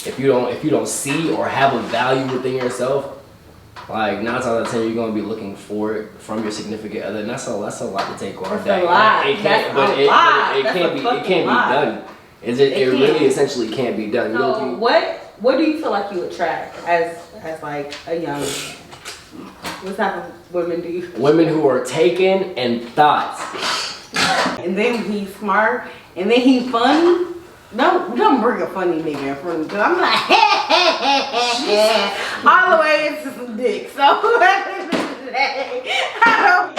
if you don't see or have a value within yourself, like 9 times out of 10 you're gonna be looking for it from your significant other, and that's a lot to take on. That's a lot. It can't be done. It really essentially can't be done. So what do you feel like you attract as like a young man? What type of women do you? Women who are taken and thoughts. And then he's smart, and then he's funny. Don't bring a funny nigga in front of me, because I'm like, all the way into some dick. So I don't.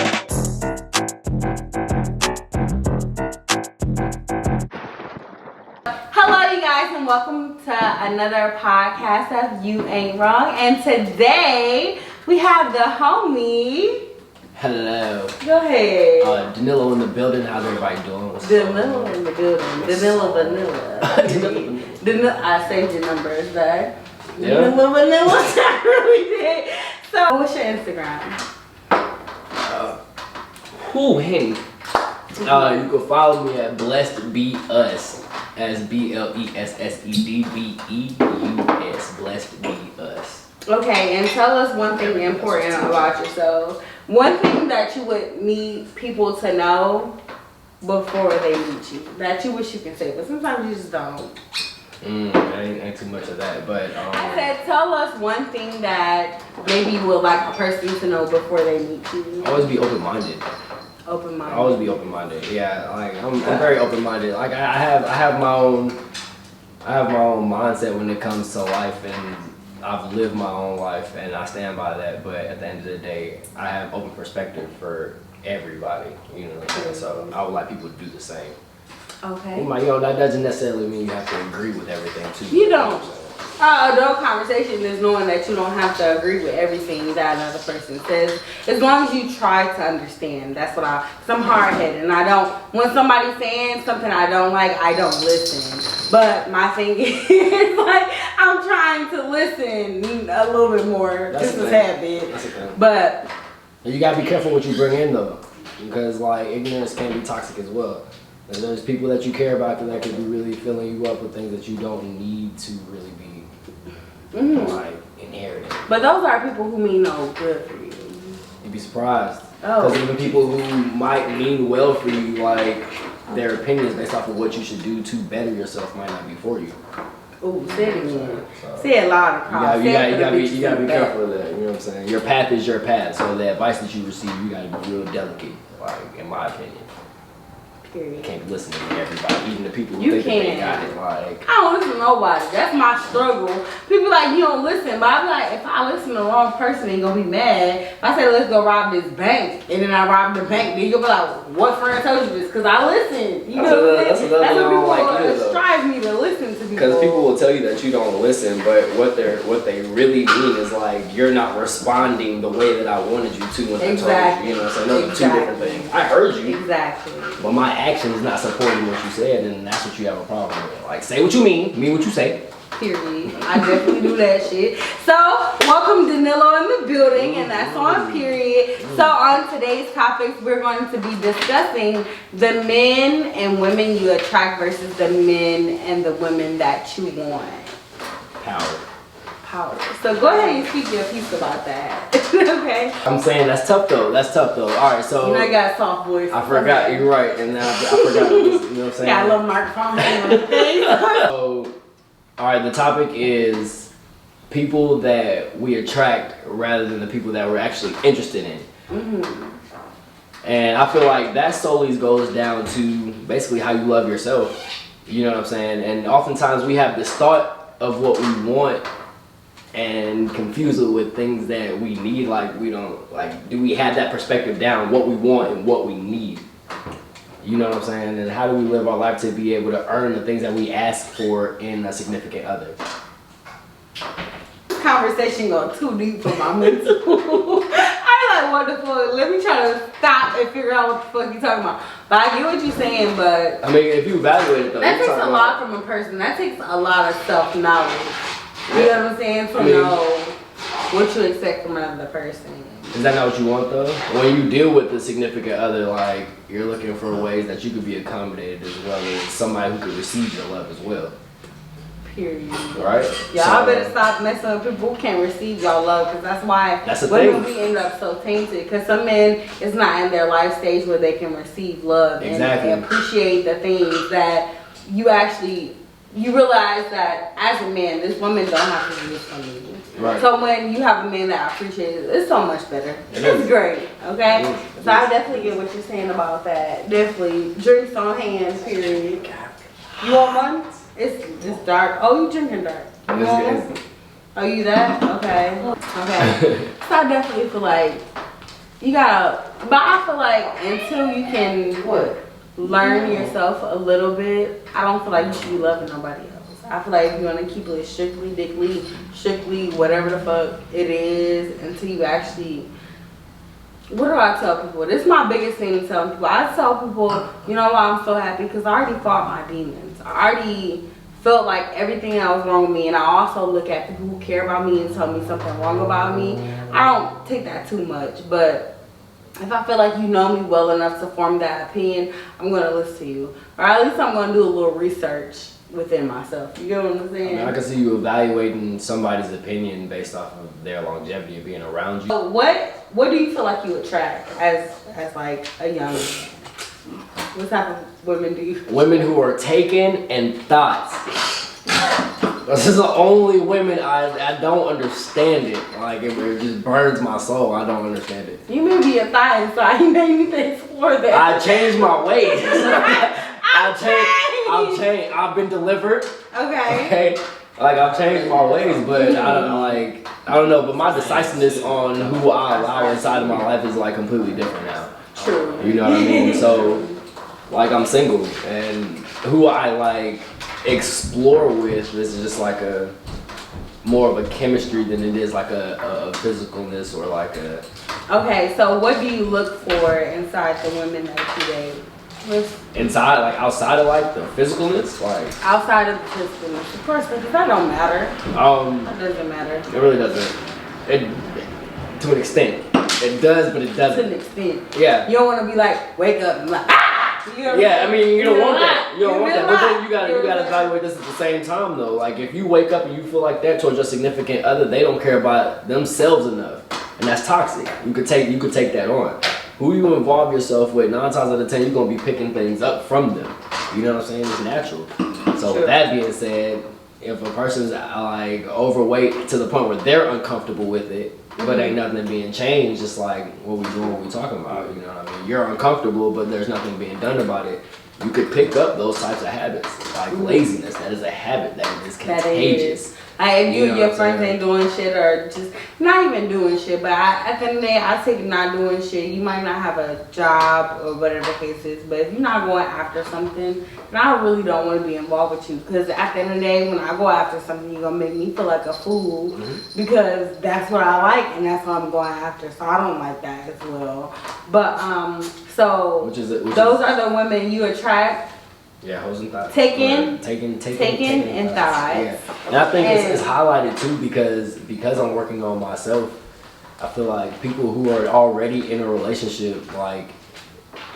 Hello, you guys, and welcome to another podcast of You Ain't Wrong. And today we have the homie. Hello. Go ahead. Danilo in the building. How's everybody doing? Danilo in the building. Danilo Vanilla. I saved your numbers there. Yeah. Danilo Vanilla. I really did. So, what's your Instagram? Hey. You can follow me at Blessed Be Us, as BLESSEDBEUS. Blessed Be Us. Okay, and tell us one thing important about yourself. One thing that you would need people to know before they meet you, that you wish you can say, but sometimes you just don't. Ain't too much of that, but I said, tell us one thing that maybe you would like a person to know before they meet you. always be open-minded. Open-minded. Always be open-minded. Yeah, like I'm very open-minded. Like I have my own mindset when it comes to life, and I've lived my own life, and I stand by that. But at the end of the day, I have open perspective for everybody. You know what I'm saying? So I would like people to do the same. Okay. That doesn't necessarily mean you have to agree with everything too. You don't. Adult conversation is knowing that you don't have to agree with everything that another person says, as long as you try to understand. That's what I'm hard-headed, and I don't, when somebody's saying something I don't like, I don't listen. But my thing is, like, I'm trying to listen a little bit more, just a tad bit. But you gotta be careful what you bring in though, because like ignorance can be toxic as well. And there's people that you care about that could be really filling you up with things that you don't need to really be like inherited. But those are people who mean no good for you. You'd be surprised. Because even people who might mean well for you, like their opinions based off of what you should do to better yourself might not be for you. Ooh, say it again. Say it loud across. You gotta be careful of that. You know what I'm saying? Your path is your path. So the advice that you receive, you gotta be real delicate, like in my opinion. Period. You can't be listening to everybody, even the people who think they got it. Like, I don't listen to nobody. That's my struggle. People like, you don't listen, but I be like, if I listen to the wrong person, they gonna be mad. If I say let's go rob this bank, and then I rob the bank, then you'll be like, what friend told you this? Because I listen. You know what I'm saying? That's what people strive me to listen to people. Because people will tell you that you don't listen, but what they really mean is like you're not responding the way that I wanted you to when I told you. You know what I'm saying? Those are two different things. I heard you. Exactly. But my actions not supporting what you said, and that's what you have a problem with. Like, say what you mean what you say. Period. I definitely do that shit. So, welcome Danilo in the building, and that's on period. So, on today's topics, we're going to be discussing the men and women you attract versus the men and the women that you want. Power. So go ahead and speak your piece about that. Okay. I'm saying that's tough though. All right, so you know, I got a soft voice. I forgot. You're right, and now I forgot. You know what I'm saying? Got a little microphone. So, all right, the topic is people that we attract rather than the people that we're actually interested in. And I feel like that solely goes down to basically how you love yourself. You know what I'm saying? And oftentimes we have this thought of what we want and confuse it with things that we need. Like, we don't, like, do we have that perspective down, what we want and what we need? You know what I'm saying? And how do we live our life to be able to earn the things that we ask for in a significant other? This conversation goes too deep for my mental. I'm like, what the fuck? Let me try to stop and figure out what the fuck you're talking about. But I get what you're saying, but I mean, if you evaluate it though, that takes a lot from a person. That takes a lot of self-knowledge. You know what I'm saying? To know what you expect from another person. Is that not what you want though? When you deal with the significant other, like, you're looking for ways that you could be accommodated as well as somebody who could receive your love as well. Period. Right? Y'all better stop messing with people who can't receive y'all love, because that's why women we end up so tainted. Because some men is not in their life stage where they can receive love and appreciate the things that you realize that as a man, this woman don't have to do this for me. Right. So when you have a man that appreciates it, it's so much better. It's great, okay? So I definitely get what you're saying about that. Definitely. Drinks on hand, period. You want one? It's dark. Oh, you drinking dark. You want one? Oh, you that? Okay. Okay. So I definitely feel like you gotta, but I feel like until you can, learn yourself a little bit, I don't feel like you should be loving nobody else. I feel like if you want to keep it strictly, whatever the fuck it is, until you actually, what do I tell people? This is my biggest thing to tell people. I tell people, you know why I'm so happy? Because I already fought my demons. I already felt like everything that was wrong with me, and I also look at people who care about me and tell me something wrong about me. I don't take that too much, but if I feel like you know me well enough to form that opinion, I'm going to listen to you. Or at least I'm going to do a little research within myself. You get what I'm saying? I can see you evaluating somebody's opinion based off of their longevity of being around you. So what do you feel like you attract as like a young man? What type of women do you? Women who are taken and thoughts. This is the only women I don't understand it. Like it just burns my soul. I don't understand it. You may be a thigh inside. You may need to explore that. I changed my ways. I've changed. I've been delivered. Okay. Like I've changed my ways, but I don't know. But my decisiveness on who I allow inside of my life is like completely different now. True. You know what I mean? So, like I'm single, and who I like explore with is just like a more of a chemistry than it is like a physicalness or like a. Okay, so what do you look for inside the women that you date? Inside, like outside of like the physicalness, like outside of the physicalness, of course, because that don't matter. That doesn't matter. It really doesn't. It to an extent, it does, but it doesn't. To an extent. Yeah. You don't want to be like wake up and like yeah, I mean you don't want that. You don't want that. But then you gotta evaluate this at the same time though. Like if you wake up and you feel like that towards your significant other, they don't care about themselves enough, and that's toxic. You could take that on. Who you involve yourself with, 9 times out of 10, you're gonna be picking things up from them. You know what I'm saying? It's natural. So with that being said, if a person's like overweight to the point where they're uncomfortable with it, but ain't nothing being changed, it's like what we doing, what we talking about. You know what I mean? You're uncomfortable, but there's nothing being done about it. You could pick up those types of habits, like laziness. That is a habit that is contagious. Like if you and your friends ain't doing shit or just not even doing shit, but at the end of the day, I take not doing shit. You might not have a job or whatever the case is, but if you're not going after something, then I really don't want to be involved with you. Because at the end of the day, when I go after something, you're going to make me feel like a fool because that's what I like and that's what I'm going after. So I don't like that as well. But, so those are the women you attract. Yeah, hoes and thighs. Taken and thighs. Yeah. And I think it's highlighted too because I'm working on myself. I feel like people who are already in a relationship, like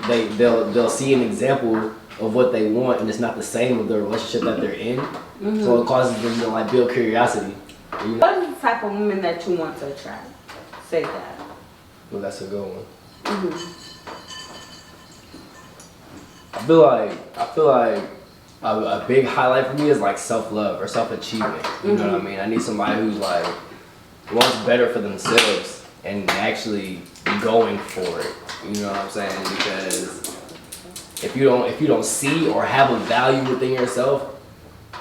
they'll see an example of what they want, and it's not the same of the relationship that they're in. So it causes them to like build curiosity. You know? What is the type of woman that you want to attract? Say that. Well, that's a good one. I feel like a big highlight for me is like self-love or self-achievement. You know what I mean? I need somebody who's like wants better for themselves and actually going for it. You know what I'm saying? Because if you don't see or have a value within yourself,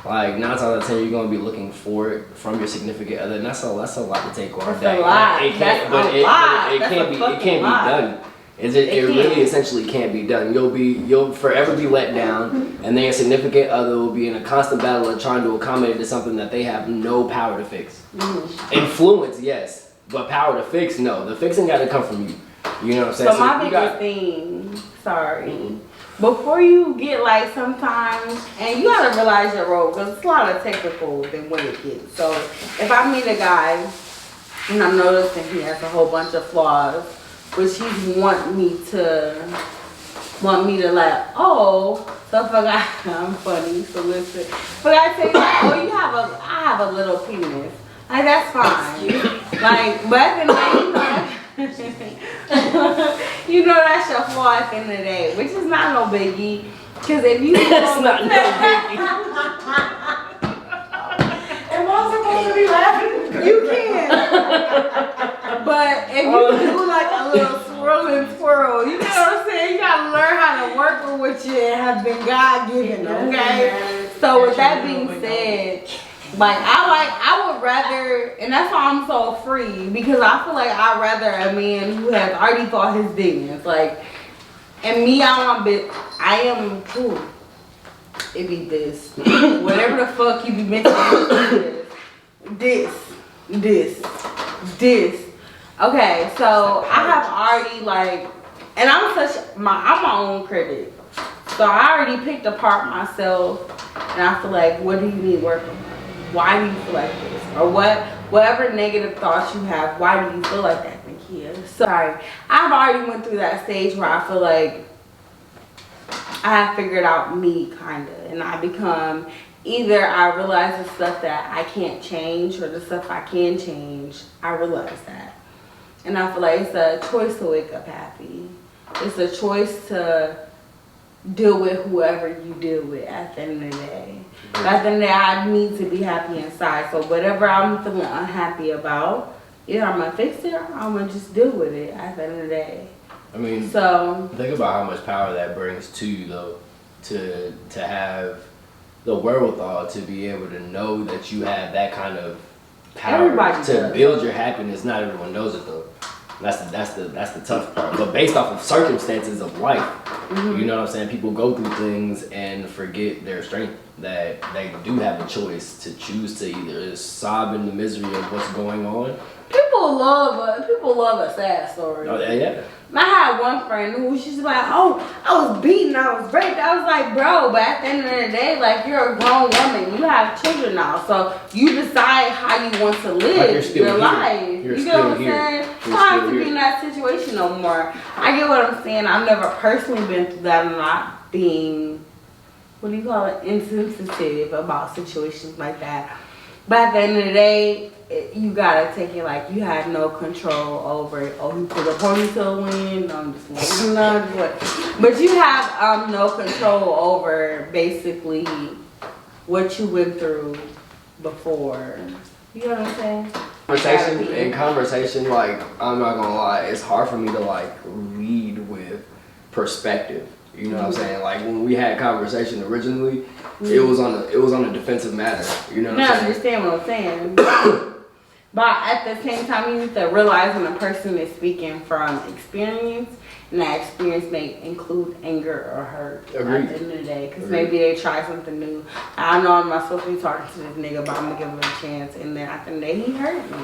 like 9 times out of 10 you're gonna be looking for it from your significant other, and that's a lot to take on. That's a lot. It can't be done. It really essentially can't be done. You'll forever be let down, and then your significant other will be in a constant battle of trying to accommodate to something that they have no power to fix. Influence, yes, but power to fix, no. The fixing got to come from you. You know what I'm saying? So my biggest thing, before you get like sometimes, and you gotta realize your role, because it's a lot of technical than what it gets. So if I meet a guy and I'm noticing he has a whole bunch of flaws, which he want me to want me to like, oh, so if I got, I'm funny, so listen. If I gotta tell you like, oh, I have a little penis. Like, that's fine. Like, but at the end of the day, you know that's your flaw at the end of the day, which is not no biggie. Because if you That's not no biggie. Am I supposed to be laughing? you can. But if you do like a little swirl and twirl, you know what I'm saying? You gotta learn how to work with what you have been God given, okay? So with that being said, like I would rather, and that's why I'm so free, because I feel like I'd rather a man who has already fought his demons, like, and me, I am cool. It be this, whatever the fuck you be mentioning, this. Okay, so I have already like, and I'm my own critic, so I already picked apart myself, and I feel like, what do you need work on? Why do you feel like this? Or whatever negative thoughts you have, why do you feel like that, Nakia? Sorry, I've already went through that stage where I feel like I have figured out me, kinda, and I become, either I realize the stuff that I can't change, or the stuff I can change, I realize that. And I feel like it's a choice to wake up happy. It's a choice to deal with whoever you deal with at the end of the day. But at the end of the day, I need to be happy inside. So whatever I'm feeling unhappy about, either I'm gonna fix it or I'm gonna just deal with it at the end of the day. I mean, so think about how much power that brings to you, though, to have the wherewithal to be able to know that you have that kind of power to build your happiness. Not everyone knows it, though. That's the tough part. But based off of circumstances of life, you know what I'm saying? People go through things and forget their strength. That they do have a choice to choose to either sob in the misery of what's going on. People love a sad story. Oh, yeah. I had one friend who was just like, oh, I was beaten, I was raped. I was like, bro, but at the end of the day, like, you're a grown woman. You have children now. So you decide how you want to live your life. You get what I'm saying? You don't have to be in that situation no more. I get what I'm saying. I've never personally been through that. I'm not being, what do you call it, insensitive about situations like that. But at the end of the day, you gotta take it like you had no control over it. Oh, you put a ponytail in. No, I'm just like, no, but you have no control over basically what you went through before. You know what I'm saying? Conversation, like, I'm not gonna lie, it's hard for me to like lead with perspective. You know what I'm saying? Like, when we had conversation originally, it was on a defensive matter. You know what I'm saying? I understand what I'm saying. But at the same time, you need to realize when a person is speaking from experience, and that experience may include anger or hurt Agreed. At the end of the day. Because maybe they try something new. I know I'm not supposed to be talking to this nigga, but I'm going to give him a chance. And then at the end of the day, he hurt me.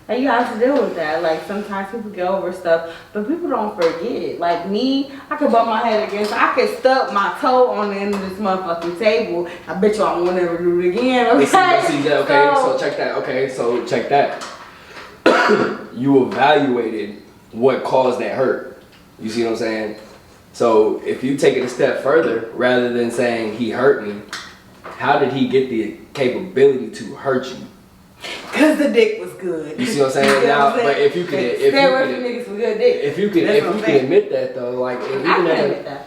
Like, you have to deal with that. Like, sometimes people get over stuff, but people don't forget. Like me, I could bump my head against, I could stub my toe on the end of this motherfucking table. I bet you I won't ever do it again. Okay? So check that. You evaluated what caused that hurt. You see what I'm saying? So if you take it a step further, rather than saying he hurt me, how did he get the capability to hurt you? Cause the dick was good. You see what I'm saying? Now, but if you can admit that though, like, and I can admit that.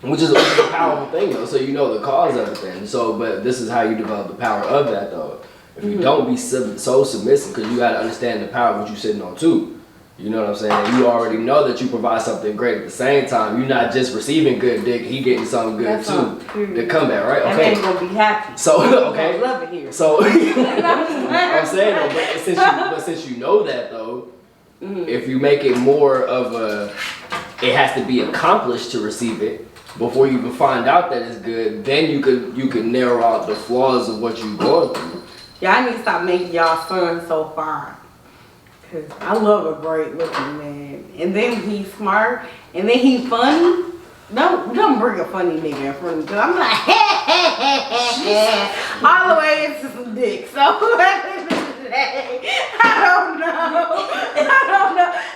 Which is a powerful thing though, so you know the cause of it then. So, but this is how you develop the power of that though. If you don't be so submissive, because you got to understand the power of what you're sitting on too. You know what I'm saying? And you already know that you provide something great at the same time. You're not just receiving good dick, he getting something good too. The comeback, right? Okay. That ain't gonna be happy. So, okay. I love it here. So, I'm saying though, but since you know that though, if you make it more of it has to be accomplished to receive it before you even find out that it's good, then you could narrow out the flaws of what you're going through. Y'all need to stop making y'all son so fine. Cause I love a great looking man. And then he's smart. And then he's funny. Don't bring a funny nigga in front of me. Cause I'm like, all the way into some dick. So at the end of the day, I don't know.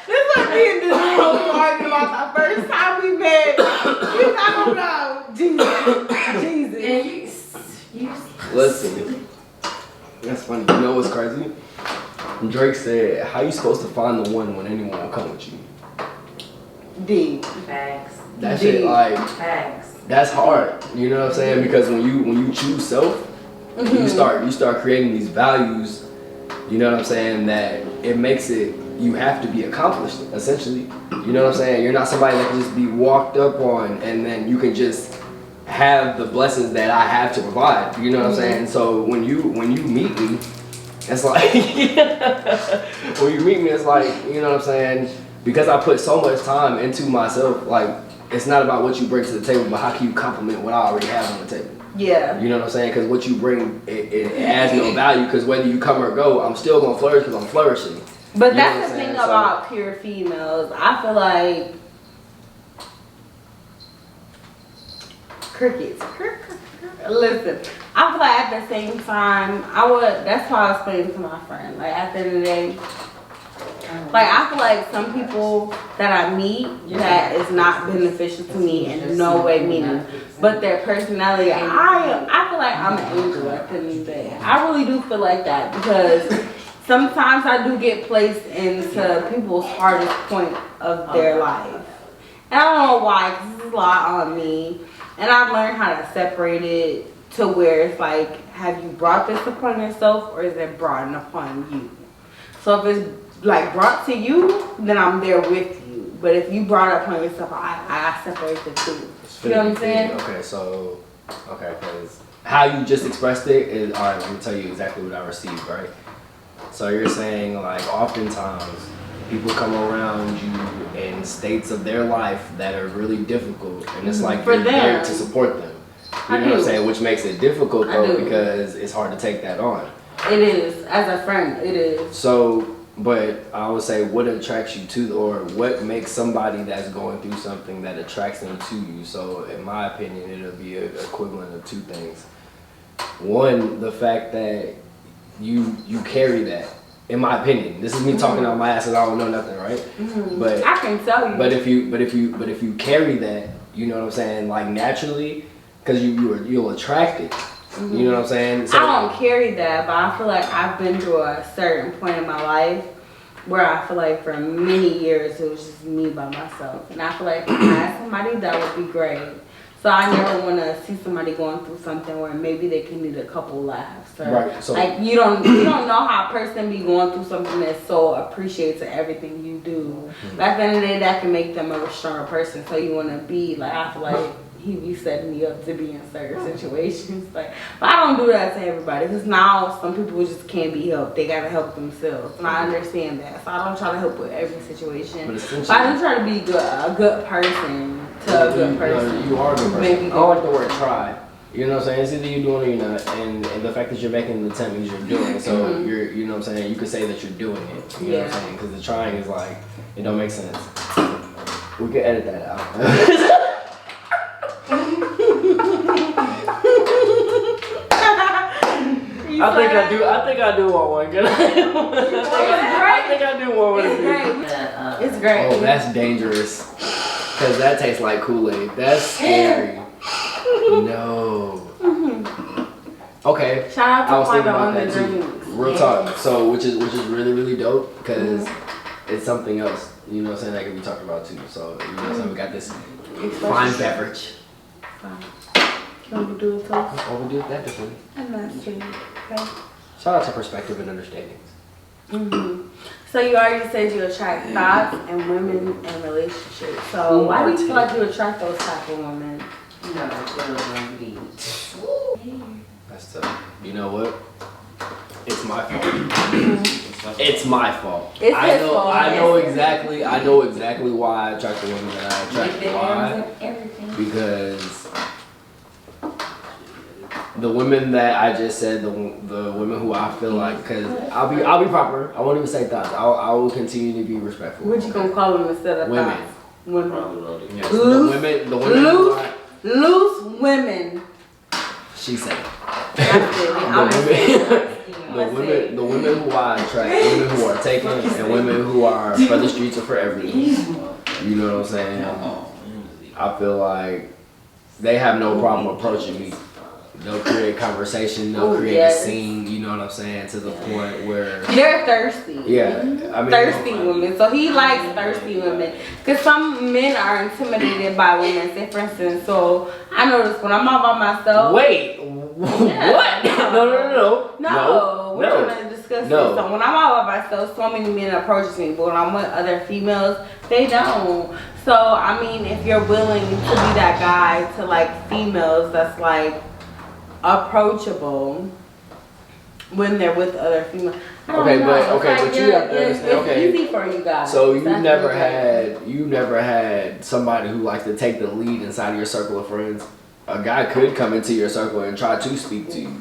This was me and this girl arguing about the first time we met. Listen, that's funny. You know what's crazy? Drake said, "How you supposed to find the one when anyone will come with you?" Deep. Facts. That shit, like, Facts. that's hard. You know what I'm saying? Because when you choose self, you start creating these values. You know what I'm saying? That it makes it. You have to be accomplished, essentially. You know what I'm saying? You're not somebody that can just be walked up on and then you can just have the blessings that I have to provide. You know what I'm saying? So when you meet me, it's like when you meet me, it's like, you know what I'm saying? Because I put so much time into myself, like it's not about what you bring to the table, but how can you complement what I already have on the table? Yeah. You know what I'm saying? Because what you bring, it adds no value. Because whether you come or go, I'm still gonna flourish because I'm flourishing. But You know that's what the I'm thing saying? about pure females. I feel like crickets. Listen, I feel like at the same time, that's why I was explaining to my friend. Like at the end of the day, like I feel like some people that I meet that is not beneficial to me in no way meaning, but their personality, I feel like I'm an angel at the end of the day. I really do feel like that because sometimes I do get placed into people's hardest point of their life. And I don't know why, because this is a lot on me. And I've learned how to separate it to where it's like, have you brought this upon yourself or is it brought upon you? So if it's like brought to you, then I'm there with you. But if you brought it upon yourself, I separate the two. You know what I'm saying? Okay, so, because how you just expressed it is, all right, let me tell you exactly what I received, right? So you're saying, like, oftentimes people come around you in states of their life that are really difficult, and it's like For you're them. there to support them. You know what I'm saying? Which makes it difficult, I though, do. because it's hard to take that on. It is. As a friend, it is. So, but I would say what attracts you to, or what makes somebody that's going through something that attracts them to you. So in my opinion, it'll be an equivalent of two things. One, the fact that you carry that. In my opinion, this is me talking out my ass and I don't know nothing, right? But I can tell you. But if you carry that, you know what I'm saying, like naturally, because you'll attract it. You know what I'm saying? So, I don't carry that, but I feel like I've been through a certain point in my life where I feel like for many years it was just me by myself. And I feel like if I had somebody, that would be great. So I never want to see somebody going through something where maybe they can need a couple laughs. Or Right, so- like you don't know how a person be going through something that's so appreciates everything you do. But at the end of the day, that can make them a stronger person. So you want to be like, I feel like he be setting me up to be in certain situations. Like, but I don't do that to everybody because now some people just can't be helped. They gotta help themselves, and I understand that. So I don't try to help with every situation. But I do try to be a good person to a good person. You are a good person. Maybe I don't like the word try. You know what I'm saying? It's either you're doing it or you're not. And the fact that you're making an attempt means you're doing it. So you're, you know what I'm saying? You could say that you're doing it. You know what I'm saying? Because the trying is like, it don't make sense. We could edit that out. I think I do want one. Good. I think I do want one. It's great. Oh, that's dangerous. Cause that tastes like Kool-Aid. That's scary. No. Okay. Shout out to I was thinking Quantum about on the that too. drinks. Real talk. So which is really, really dope because it's something else, you know what I'm saying, that can be talked about too. So you know what I'm saying, we got this fine beverage. Can we do it toast? Oh, we do it that differently. I'm not saying. Okay. Shout out to perspective and understandings. So you already said you attract thoughts and women and relationships. So why do you feel like you attract those type of women? You know, That's tough. You know what? It's my fault. It's my fault. It's his fault. I know exactly why I attract the women that I attract. Why? Because the women that I just said, the women who I feel like, because I'll be proper. I won't even say thoughts. I will continue to be respectful. What you gonna call them instead of women? thoughts? Women. Yes. The women. Loose women. She said. The women who I attract, women who are taken, and women who are for the streets or for everything. You know what I'm saying? I feel like they have no problem approaching me. they'll create conversation, they'll create a scene, you know what I'm saying, to the point where they're thirsty. Yeah, I mean, thirsty women. So he likes thirsty women. Because some men are intimidated by women. Say, for instance, so I noticed when I'm out by myself. Wait, what? No. We're trying to discuss this. So when I'm out by myself, so many men approach me. But when I'm with other females, they don't. So, I mean, if you're willing to be that guy to like females that's like approachable when they're with other females. But you have to understand. It's easy for you guys. So you never had somebody who likes to take the lead inside of your circle of friends. A guy could come into your circle and try to speak to you.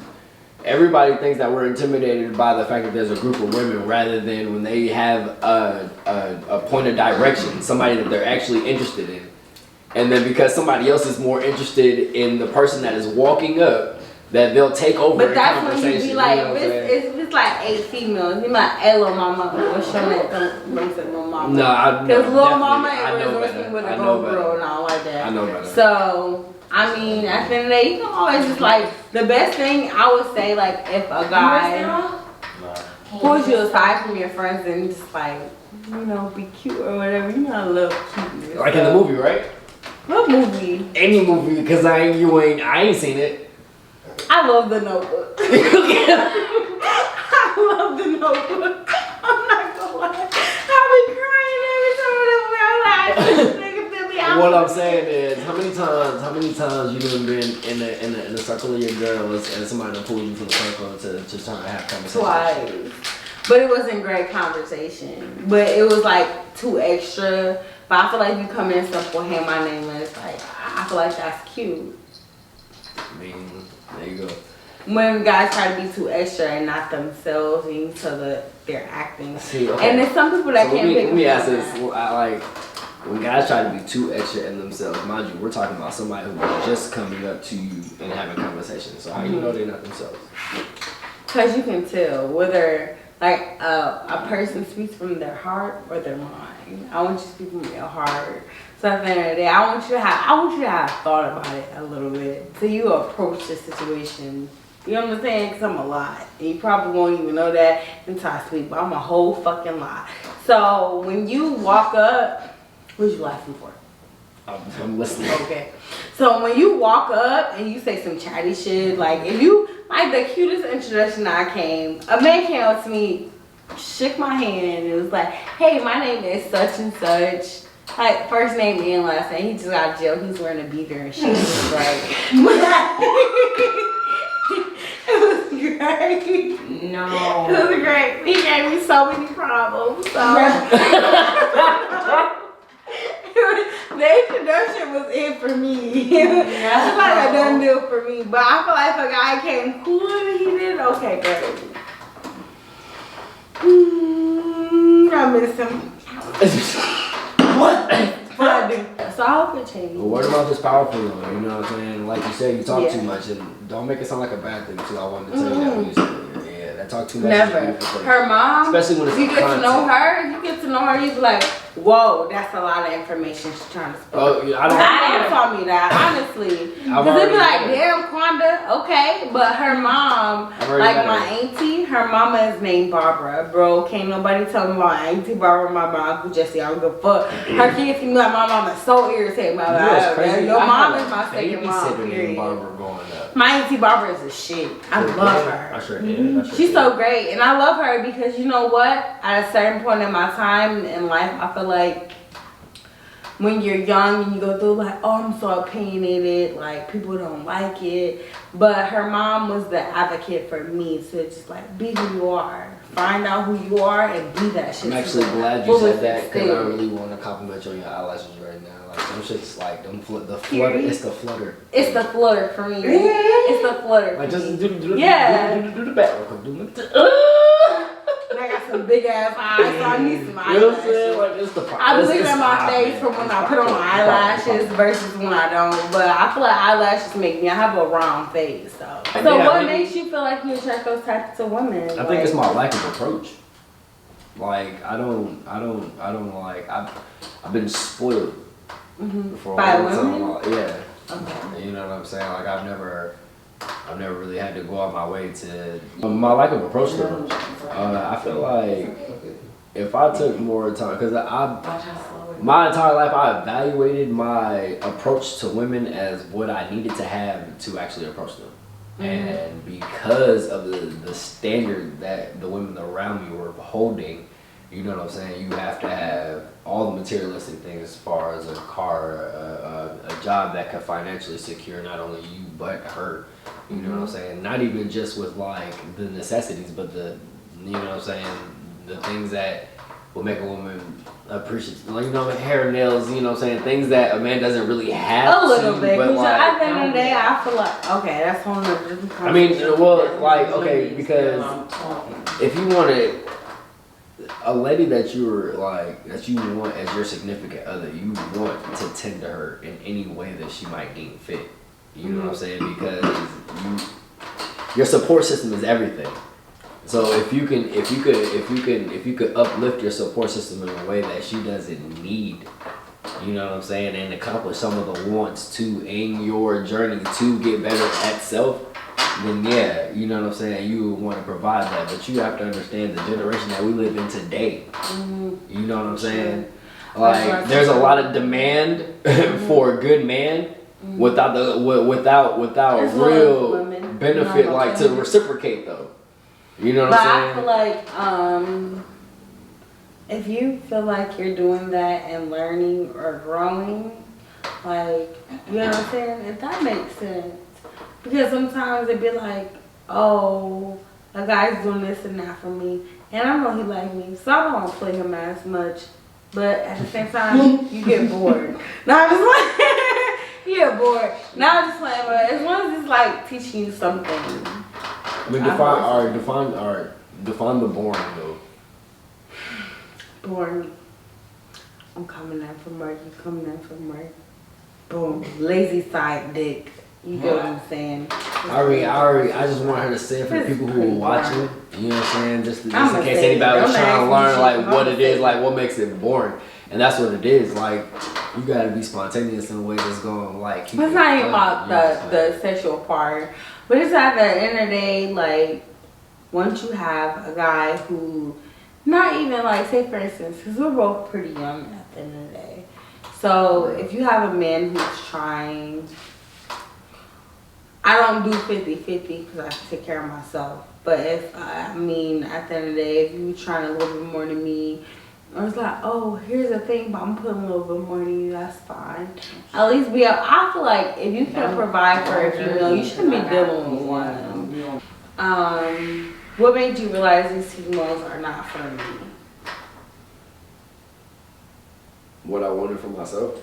Everybody thinks that we're intimidated by the fact that there's a group of women rather than when they have a point of direction, somebody that they're actually interested in. And then because somebody else is more interested in the person that is walking up, that they'll take over but the that's conversation. When you be like, if it's like 8 females, you be like, hey, little mama, what's your name? Don't say little mama. No, because little mama ain't really with a girl and all like that. I know better. So, I mean, at the end of the day, you can always just like, the best thing I would say, like, if a guy pulls you aside from your friends and just like, you know, be cute or whatever, you know, I love cuteness. Like in the movie, right? What movie? Any movie, because I ain't seen it. I love The Notebook. I love The Notebook. I'm not gonna lie. I be crying every time I'm like, nigga feel me out. What I'm saying is, how many times you done been in the circle of your girls and somebody done pulled you from the circle to just trying to have conversation? Twice. But it wasn't great conversation. But it was like too extra. But I feel like you come in simple, hey, my name is, like, I feel like that's cute. I mean, there you go. When guys try to be too extra and not themselves, and you tell that they're acting. See, okay. And there's some people that can't pick. Let me ask this: like, when guys try to be too extra in themselves, mind you, we're talking about somebody who's just coming up to you and having a conversation. So how you know they're not themselves? Because you can tell whether like a person speaks from their heart or their mind. I want you to speak from your heart. So at the end of the day, I want you to have thought about it a little bit till you approach the situation. You know what I'm saying? Because I'm a lot. And you probably won't even know that until I speak, but I'm a whole fucking lot. So when you walk up, what you laughing for? I'm listening. Okay. So when you walk up and you say some chatty shit, like if you, like the cutest introduction I came, a man came up to me, shook my hand, and was like, hey, my name is such and such. Like, first name and last name. He just got jail. He's wearing a beater and shit. It was like, it was great. No. It was great. He gave me so many problems. So. The introduction was it for me. It's like a done deal for me. But I feel like if a guy came cool and he did, okay, great. I miss him. What? I do. So I hope it changes. Well, word of mouth is powerful, though. You know what I'm saying? Like you said, you talk Yeah. too much, and don't make it sound like a bad thing. Too, I wanted to tell you that when you said it. Yeah, that talk too much. Never. Is a beautiful thing. Her mom, Especially when it's you get content. to know her, you be like, whoa, that's a lot of information she's trying to speak. Oh, yeah, I don't. My mom taught me that, honestly. I've Because it'd be like, already damn, Quanda, okay. But her mom, I've already like met my her. auntie, her mama is named Barbara. Bro, can't nobody tell me my auntie Barbara, my mom, Uncle Jesse, I don't give a fuck. Her kids can be like, my mom is so irritated. My You know what's crazy? your I mom had is my a second mom, babysitter named period. Barbara growing up. My auntie Barbara is a shit. I love her. I sure did. I sure She's did. so great, and I love her because you know what? At a certain point in my time in life, I feel like when you're young and you go through like, oh, I'm so opinionated, like people don't like it. But her mom was the advocate for me to just like be who you are, find out who you are, and be that shit. I'm actually glad you said that because I really want to compliment you on your eyelashes right now. Like them shit's like the flutter. It's the flutter. It's the flutter for me. It's the flutter. Like for just me. do the back. And I got some big ass eyes, so I need some You know what I'm eyelashes. saying? Like it's the. I be looking at my face from when I put on eyelashes versus when I don't. But I feel like eyelashes make me. I have a round face, so. And So then what I mean- makes you feel like you attract those types of women? I think it's my lack of approach. Like I don't like I've been spoiled for a By long women? time. Yeah. Okay. You know what I'm saying? Like I've I've never really had to go out my way to my lack of approach to them. I feel like if I took more time, because my entire life I evaluated my approach to women as what I needed to have to actually approach them. And because of the standard that the women around me were holding, you know what I'm saying, you have to have all the materialistic things as far as a car, a job that can financially secure not only you but her. You know what I'm saying? Not even just with like the necessities, but the, you know what I'm saying, the things that will make a woman appreciate, like, you know, hair, nails, you know what I'm saying, things that a man doesn't really have a little bit. but like, at the end of the day, I feel like, okay, that's whole nother different I mean, conversation. well, like, okay, because if you wanted a lady that you were like, that you want as your significant other, you want to tend to her in any way that she might deem fit. You know what I'm saying? Because your support system is everything. So if you could uplift your support system in a way that she doesn't need, you know what I'm saying, and accomplish some of the wants to in your journey to get better at self, then yeah, you know what I'm saying, you want to provide that. But you have to understand the generation that we live in today. You know what I'm saying? Like, there's a lot of demand for a good man without real benefit, like to reciprocate though. You know what I'm saying? But I feel like if you feel like you're doing that and learning or growing, like, you know what I'm saying? If that makes sense. Because sometimes it'd be like, oh, a guy's doing this and that for me. And I know he like me, so I don't want to play him as much. But at the same time, you get bored. No, I'm just like, you get bored. Now I'm just playing, but as long as it's like teaching you something. I mean, define the boring though. Boring. I'm coming in from work. You coming in from work. Boom. Lazy side dick. You get what I'm saying? I just want her to say it for the people who are watching. You know what I'm saying? Just in case anybody was trying to learn like what it is, like what makes it boring. And that's what it is. Like, you gotta be spontaneous in a way that's going to like keep it's not even about the sexual part. But it's at the end of the day, like, once you have a guy who, not even like, say for instance, because we're both pretty young at the end of the day. So if you have a man who's trying, I don't do 50-50 because I have to take care of myself. But if, I mean, at the end of the day, if you're trying a little bit more than me, or it's like, oh, here's the thing, but I'm putting a little bit more than you, that's fine. At least I feel like if you can provide for a female, you shouldn't be dealing with one. What made you realize these females are not for me? What I wanted for myself.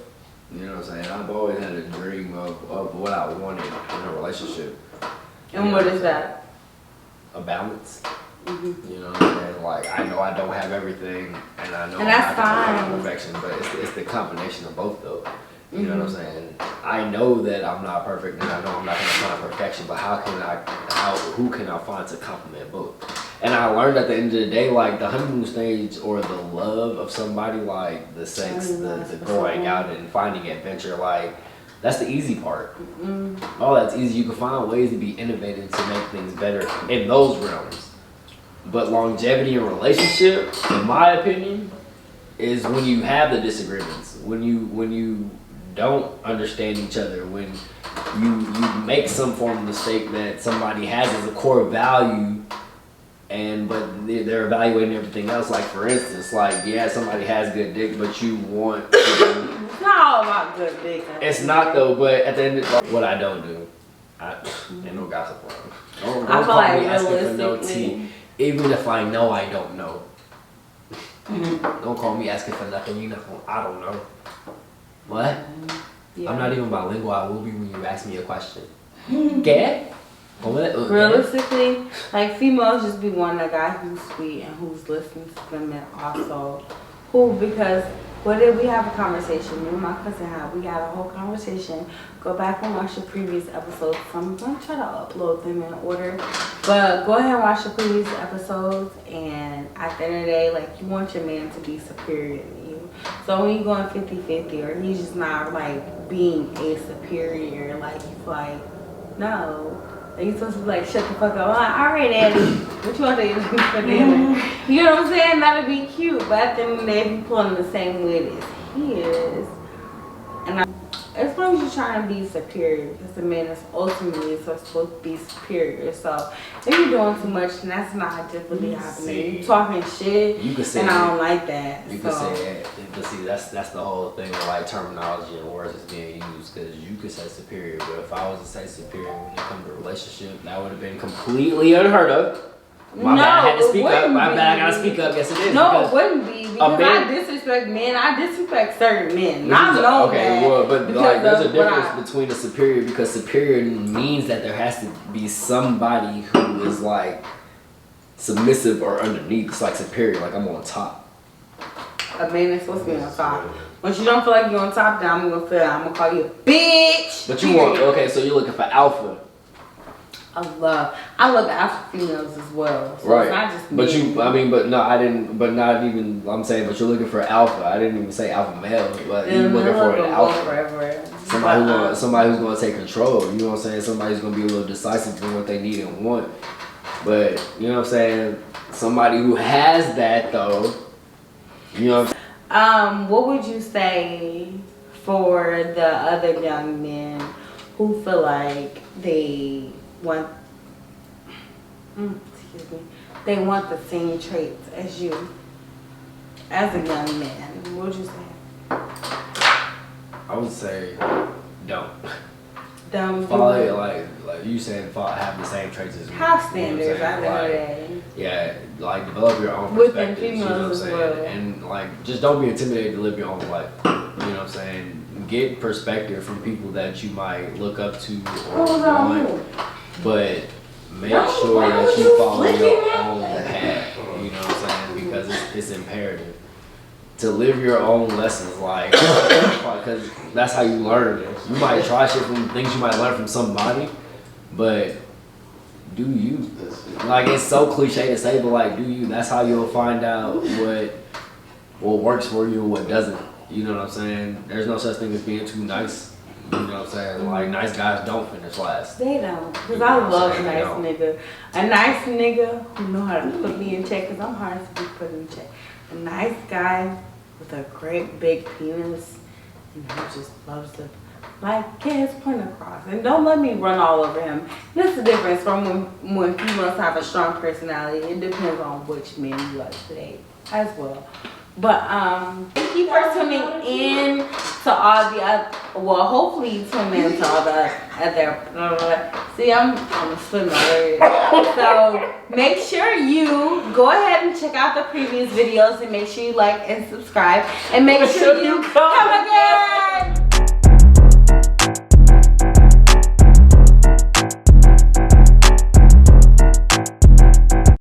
You know what I'm saying? I've always had a dream of what I wanted in a relationship. And what is that? A balance. You know what I'm saying? Like, I know I don't have everything, and I know and that's I'm not gonna perfection, but it's the combination of both though. You know what I'm saying? I know that I'm not perfect, and I know I'm not gonna find perfection, but who can I find to complement both? And I learned at the end of the day, like, the honeymoon stage or the love of somebody, like the sex, the going out and finding adventure, like, that's the easy part. All that's easy. You can find ways to be innovative to make things better in those realms. But longevity in relationship, in my opinion, is when you have the disagreements, when you don't understand each other, when you make some form of mistake that somebody has as a core value, but they're evaluating everything else. Like, for instance, like, yeah, somebody has good dick, but you want. It's not all about good dick. It's not though. But at the end of the day, what I don't do, ain't no gossip around. Don't call me asking for no tea. Even if I know I don't know. Don't call me asking for nothing, you know, I don't know. What? Yeah. I'm not even bilingual, I will be when you ask me a question. Okay? Realistically, like, females just be wanting a guy who's sweet and who's listening to them, and also because what did we have a conversation? Me and my cousin we had a whole conversation. Go back and watch the previous episodes. So I'm gonna try to upload them in order. But go ahead and watch the previous episodes, and at the end of the day, like, you want your man to be superior to you. So when you're going 50-50 or he's just not like being a superior, like, you feel like, no. And you supposed to be like, shut the fuck up. I'm like, all right, Daddy. What you want to eat for dinner? You know what I'm saying? That'd be cute. But at the end of the day, if you pulling the same weight as he is, and as long as you're trying to be superior, because the man is ultimately supposed to be superior. So if you're doing too much, and that's not typically happening. You talking shit, you can say and I don't like that. You can say it, but see, that's the whole thing of like terminology and words that's being used. Because you could say superior, but if I was to say superior when it comes to a relationship, that would have been completely unheard of. My bad, I had to speak up. My bad, I gotta speak up. Yes, it is. No, it wouldn't be because I disrespect men. I disrespect certain men. I know okay, that. well, but like, there's a difference between a superior because superior means that there has to be somebody who is like submissive or underneath. It's like superior, like I'm on top. A man is supposed to be on top. Once you don't feel like you're on top, then I'm gonna call you a bitch. But you want so you're looking for alpha. I love alpha females as well. So right. It's not just but men. I'm saying, but you're looking for alpha. I didn't even say alpha male, but you're looking for an alpha. Somebody who's gonna take control. You know what I'm saying? Somebody who's gonna be a little decisive in what they need and want. But you know what I'm saying? Somebody who has that though. You know what I'm saying? What would you say for the other young men who feel like they want they want the same traits as you as a young man? What would you say? I would say don't. Follow like you said, have the same traits as me. Have standards, I know like, that. Yeah, like develop your own Within perspectives. You know what I'm saying? well. And like just don't be intimidated to live your own life. You know what I'm saying? Get perspective from people that you might look up to or want, but make sure that you follow your own path. You know what I'm saying? Because it's imperative to live your own lessons, like, because that's how you learn. You might try shit from things you might learn from somebody, but do you. Like, it's so cliche to say, but like, do you. That's how you'll find out what works for you and what doesn't. You know what I'm saying? There's no such thing as being too nice. You know what I'm saying? Like, nice guys don't finish last. They don't. Because I love a nice nigga. A nice nigga who know how to put me in check, because I'm hard to be put in check. A nice guy with a great big penis, and he just loves to, like, get his point across. And don't let me run all over him. That's the difference from when females have a strong personality. It depends on which men you like to date as well. But thank you for tuning in to all the other, well, hopefully you tune in to all the other, see, I'm spitting my words. So make sure you go ahead and check out the previous videos and make sure you like and subscribe and make sure you come again.